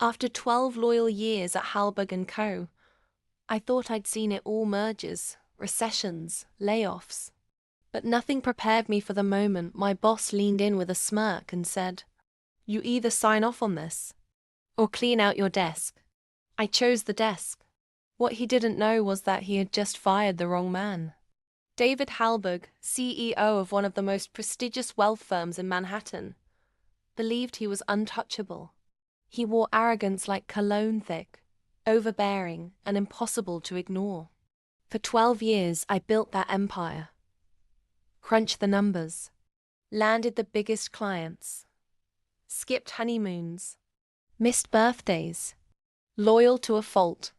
After 12 loyal years at Halberg & Co., I thought I'd seen it all: mergers, recessions, layoffs. But nothing prepared me for the moment my boss leaned in with a smirk and said, "You either sign off on this, or clean out your desk." I chose the desk. What he didn't know was that he had just fired the wrong man. David Halberg, CEO of one of the most prestigious wealth firms in Manhattan, believed he was untouchable. He wore arrogance like cologne thick, overbearing, and impossible to ignore. For 12 years, I built that empire. Crunched the numbers. Landed the biggest clients. Skipped honeymoons. Missed birthdays. Loyal to a fault.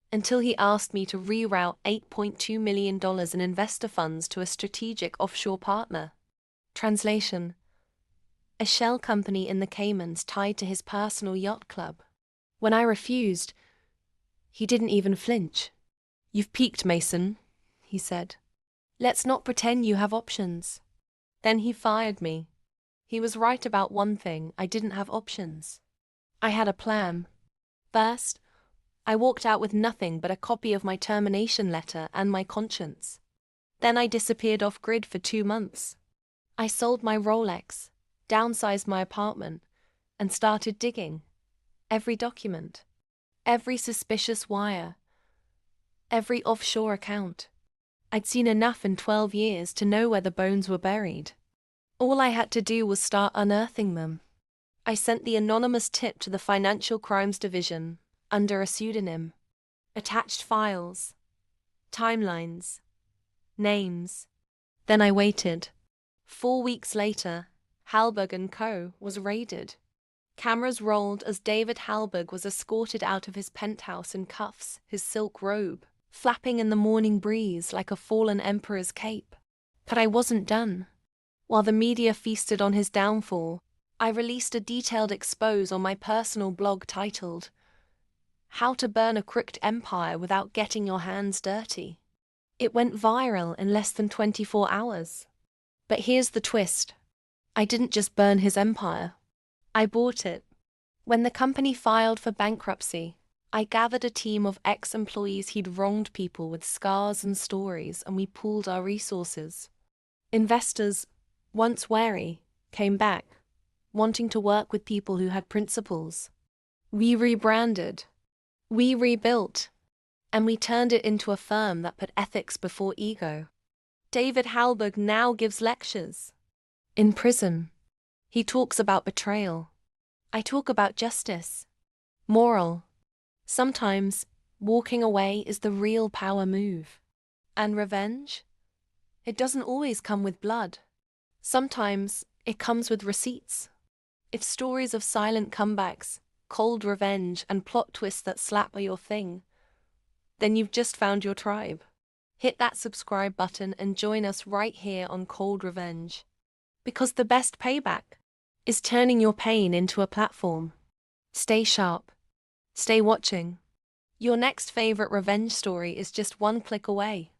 Until he asked me to reroute $8.2 million in investor funds to a strategic offshore partner. Translation: a shell company in the Caymans tied to his personal yacht club. When I refused, he didn't even flinch. "You've peaked, Mason," he said. "Let's not pretend you have options." Then he fired me. He was right about one thing: I didn't have options. I had a plan. First, I walked out with nothing but a copy of my termination letter and my conscience. Then I disappeared off-grid for 2 months. I sold my Rolex, downsized my apartment, and started digging. Every document, every suspicious wire, every offshore account. I'd seen enough in 12 years to know where the bones were buried. All I had to do was start unearthing them. I sent the anonymous tip to the Financial Crimes Division, under a pseudonym. Attached files, timelines, names. Then I waited. 4 weeks later, Halberg & Co. was raided. Cameras rolled as David Halberg was escorted out of his penthouse in cuffs, his silk robe flapping in the morning breeze like a fallen emperor's cape. But I wasn't done. While the media feasted on his downfall, I released a detailed expose on my personal blog titled, "How to Burn a Crooked Empire Without Getting Your Hands Dirty." It went viral in less than 24 hours. But here's the twist. I didn't just burn his empire. I bought it. When the company filed for bankruptcy, I gathered a team of ex-employees who'd wronged people with scars and stories, and we pooled our resources. Investors, once wary, came back, wanting to work with people who had principles. We rebranded. We rebuilt. And we turned it into a firm that put ethics before ego. David Halberg now gives lectures. In prison, he talks about betrayal. I talk about justice. Moral. Sometimes, walking away is the real power move. And revenge? It doesn't always come with blood. Sometimes, it comes with receipts. If stories of silent comebacks, cold revenge, and plot twists that slap are your thing, then you've just found your tribe. Hit that subscribe button and join us right here on Cold Revenge. Because the best payback is turning your pain into a platform. Stay sharp. Stay watching. Your next favorite revenge story is just one click away.